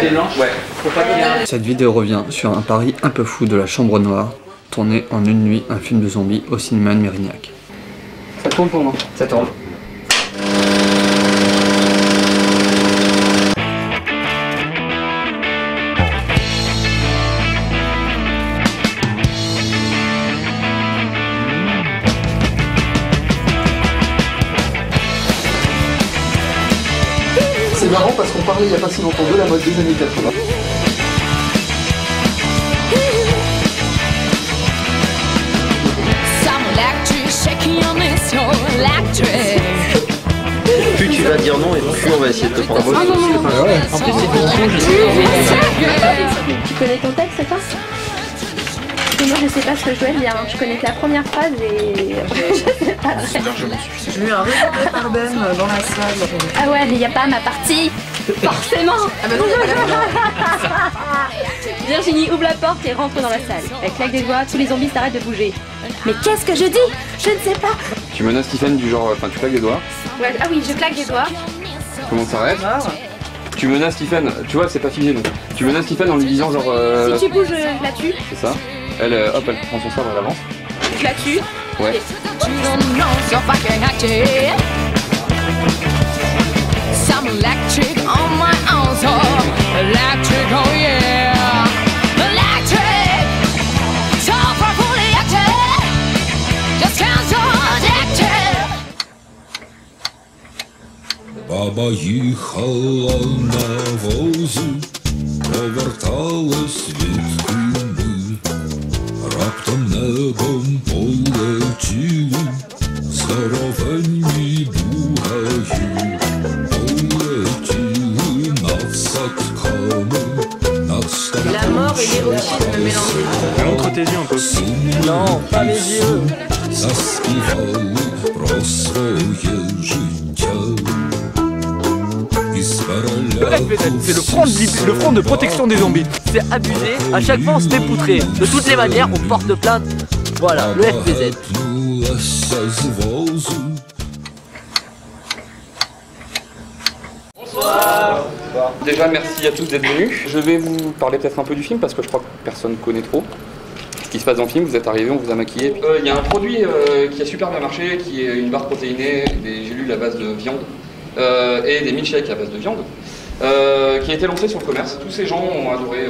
est blanche. Ouais. Faut pas qu'il y ait... Cette vidéo revient sur un pari un peu fou de la Chambre Noire, tourné en une nuit un film de zombies au cinéma de Mérignac. Ça tourne pour moi. Ça tourne. C'est marrant parce qu'on parlait il n'y a pas si longtemps de la mode des années 80. Plus tu vas dire non et plus on va essayer de te prendre. En plus, Tu connais ton texte, c'est ça? Parce que moi je sais pas ce que je dois dire, je connais que la première phrase et je sais pas. J'ai eu un réveil par Ben dans la salle. Ah ouais, mais y a pas ma partie. Forcément. Ah bah non, Virginie ouvre la porte et rentre dans la salle. Elle claque des doigts, tous les zombies s'arrêtent de bouger. Mais qu'est-ce que je dis? Je ne sais pas. Tu menaces Stephen du genre, enfin tu claques des doigts. Ouais, ah oui, je claque des doigts. Comment ça s'arrête? Tu menaces Stephen, tu vois c'est pas figé donc. Tu menaces Stephen en lui disant genre... Si tu bouges, je la tue. C'est ça. Elle, hop, elle prend son sabre, elle avance. Je la tue. Ouais. Баба їхала на возі, поверталась від куми, раптом небом полетіли здоровенні бугаї, полетіли над садками, над ставками. La mort et l'érotisme mélangés. Montre tes yeux un peu. Non, pas mes yeux. Заспівали про своє життя. Le FPZ, c'est le front de protection des zombies. C'est abusé, à chaque fois on se fait poutrer. De toutes les manières, on porte plainte. Voilà, le FPZ. Déjà merci à tous d'être venus. Je vais vous parler peut-être un peu du film parce que je crois que personne ne connaît trop ce qui se passe dans le film. Vous êtes arrivés, on vous a maquillé. Il y a un produit qui a super bien marché, qui est une barre protéinée, des gélules à base de viande et des milkshakes à base de viande, qui a été lancé sur le commerce. Tous ces gens ont adoré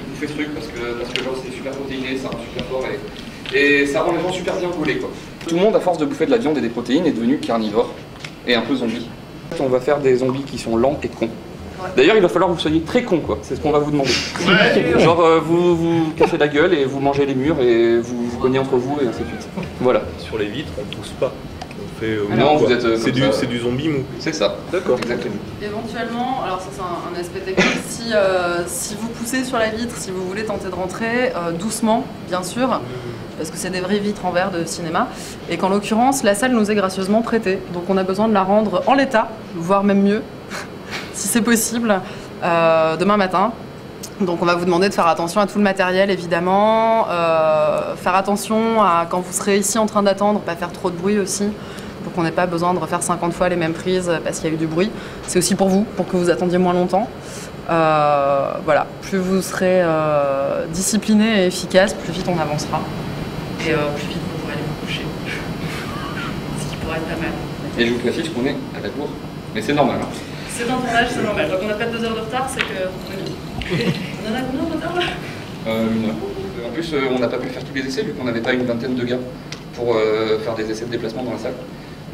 bouffer ce truc parce que genre c'est super protéiné, ça rend super fort et ça rend les gens super bien gaulés quoi. Tout le monde à force de bouffer de la viande et des protéines est devenu carnivore et un peu zombie. On va faire des zombies qui sont lents et cons. D'ailleurs, il va falloir que vous soyez très cons, quoi. C'est ce qu'on va vous demander. Ouais. Genre, vous vous cassez la gueule et vous mangez les murs et vous vous cognez entre vous et ainsi de suite. Voilà. Sur les vitres, on pousse pas. On fait. Non, vous êtes. C'est du zombie mou. C'est ça. D'accord. Exactement. Éventuellement, alors ça c'est un aspect technique, si vous poussez sur la vitre, si vous voulez tenter de rentrer, doucement, bien sûr, parce que c'est des vraies vitres en verre de cinéma, et qu'en l'occurrence, la salle nous est gracieusement prêtée, donc on a besoin de la rendre en l'état, voire même mieux, si c'est possible, demain matin. Donc on va vous demander de faire attention à tout le matériel évidemment, faire attention à quand vous serez ici en train d'attendre, pas faire trop de bruit aussi, pour qu'on n'ait pas besoin de refaire 50 fois les mêmes prises parce qu'il y a eu du bruit. C'est aussi pour vous, pour que vous attendiez moins longtemps. Voilà, plus vous serez discipliné et efficace, plus vite on avancera. Et plus vite vous pourrez aller vous coucher. Ce qui pourrait être pas mal. Et je vous précise qu'on est à la bourre, mais c'est normal. Hein. C'est un tournage, c'est normal. Donc on n'a pas 2 heures de retard, c'est que... On en a combien de retard là 1 heure. En plus, on n'a pas pu faire tous les essais vu qu'on n'avait pas une vingtaine de gars pour faire des essais de déplacement dans la salle.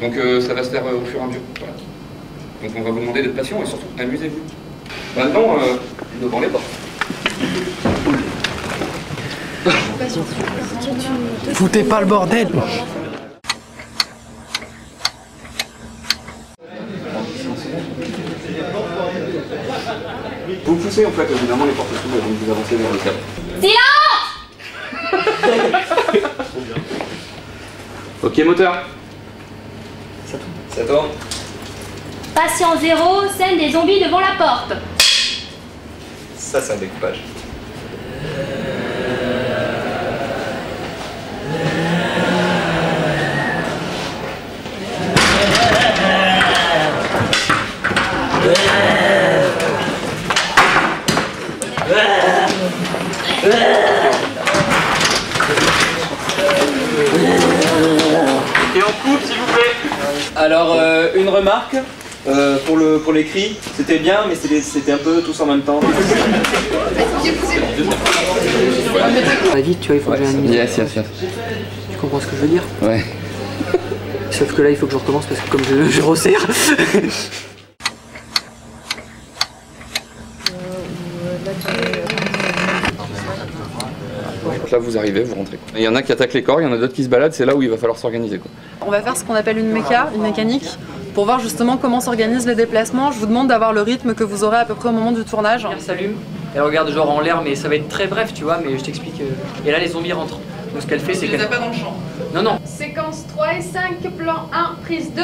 Donc ça va se faire au fur et à mesure. Voilà. Donc on va vous demander d'être patient et surtout amusez-vous. Maintenant, devant les portes. Foutez pas le bordel. Vous poussez en fait, évidemment les portes s'ouvrent et donc vous avancez vers le salle. Silence. Ok moteur. Ça tourne. Patient 0, scène des zombies devant la porte. Ça c'est un découpage. Alors, une remarque pour l'écrit, c'était bien, mais c'était un peu tous en même temps. Va vite, tu vois, il faut que j'ai un niveau. Yes. Tu comprends ce que je veux dire? Ouais. Sauf que là, il faut que je recommence parce que comme je resserre. Là vous arrivez, vous rentrez. Il y en a qui attaquent les corps, il y en a d'autres qui se baladent, c'est là où il va falloir s'organiser. On va faire ce qu'on appelle une mécanique, pour voir justement comment s'organisent les déplacements. Je vous demande d'avoir le rythme que vous aurez à peu près au moment du tournage. Elle s'allume, elle regarde genre en l'air, mais ça va être très bref, tu vois, mais je t'explique. Et là, les zombies rentrent. Donc ce qu'elle fait, c'est qu'elle... Tu les as pas dans le champ. Non. Séquence 3 et 5, plan 1, prise 2.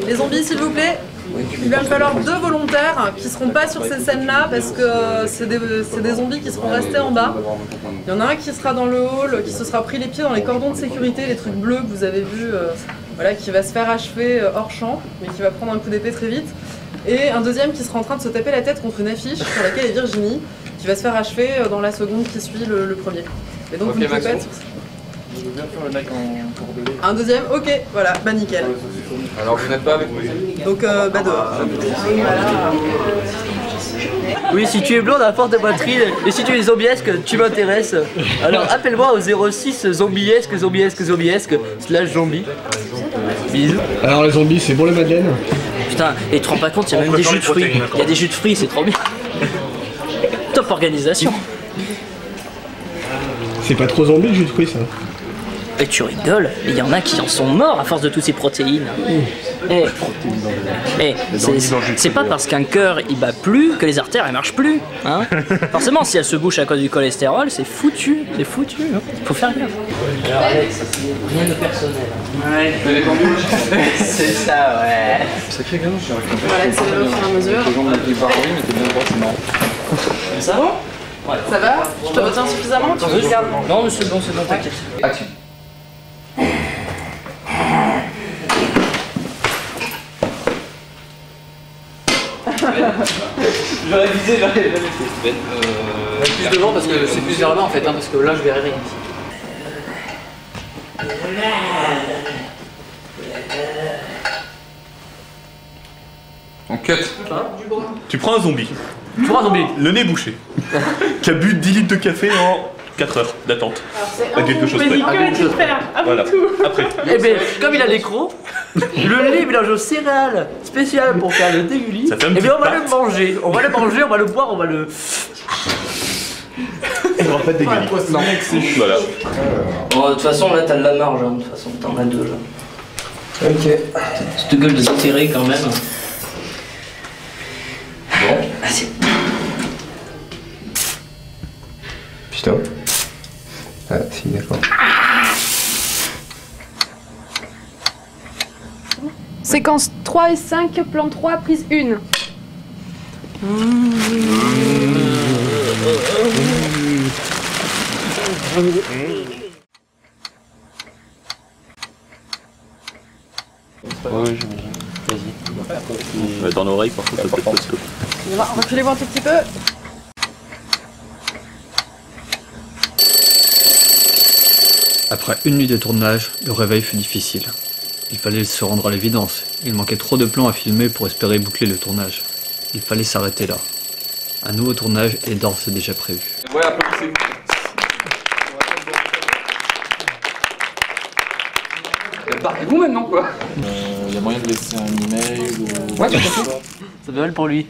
Les zombies, s'il vous plaît. Il va me falloir 2 volontaires qui seront pas sur ces scènes-là parce que c'est des zombies qui seront restés en bas. Il y en a un qui sera dans le hall, qui se sera pris les pieds dans les cordons de sécurité, les trucs bleus que vous avez vus, voilà, qui va se faire achever hors champ, mais qui va prendre un coup d'épée très vite. Et un deuxième qui sera en train de se taper la tête contre une affiche sur laquelle est Virginie, qui va se faire achever dans la seconde qui suit le premier. Et donc vous ne pouvez pas être sur ça. Je veux bien faire le mec en cordelé. Un deuxième, ok, voilà, bah nickel. Alors vous n'êtes pas avec moi. Donc bah dehors. Oui, si tu es blonde, apporte de poitrine. Et si tu es zombiesque, tu m'intéresses. Alors appelle-moi au 06 zombiesque / zombie. Bisous. Alors les zombies, c'est bon les madeleines? Putain, et tu te rends pas compte, il y a même des jus de fruits. Il y a des jus de fruits, c'est trop bien. Top organisation. C'est pas trop zombie le jus de fruits ça? Et tu rigoles, il y en a qui en sont morts à force de toutes ces protéines. C'est pas parce qu'un cœur il bat plus que les artères elles marchent plus. Hein. Forcément, si elles se bouchent à cause du cholestérol, c'est foutu. Hein. Faut faire gaffe. Alors Alex, rien de personnel. Ouais. C'est ça, ouais. Sacré gamin, je suis Voilà, accélérer au fur et à mesure. Les gens me disent par mais t'es bien droit, c'est marrant. Ça va? Ouais. Ça va? Je te retiens suffisamment? Tu veux regarder? Non, mais c'est bon, t'inquiète. Action. J'aurais visé, plus devant parce que c'est plus vers là en fait, hein, parce que là je verrai rien ici. On cut. Tu prends un zombie. Tu prends un zombie. Le nez bouché. Qui a bu 10 litres de café en 4 heures d'attente. À quelque chose près. Voilà. Après. Eh ben, comme il a des crocs, le lait mélangé aux céréales spécial pour faire le dégueulis, eh bien on va le manger. On va le manger, on va le boire, on va le... On va pas dégueuler. Voilà. Bon, de toute façon, là t'as de la marge, hein. De toute façon, t'en as 2 là. Ok. Cette gueule de serré quand même. Bon. Vas-y. Putain. Ah, si, d'accord. Séquence 3 et 5, plan 3, prise 1. Ouais, vas-y. Dans l'oreille, par contre, peut-être pas de scope. Reculez-vous un tout petit peu. Après une nuit de tournage, le réveil fut difficile. Il fallait se rendre à l'évidence. Il manquait trop de plans à filmer pour espérer boucler le tournage. Il fallait s'arrêter là. Un nouveau tournage est d'ores et déjà prévu. Ouais, applaudissez-vous. Parlez-vous maintenant quoi. Il y a moyen de laisser un email ou... Ouais, tu peux. Ça fait mal pour lui.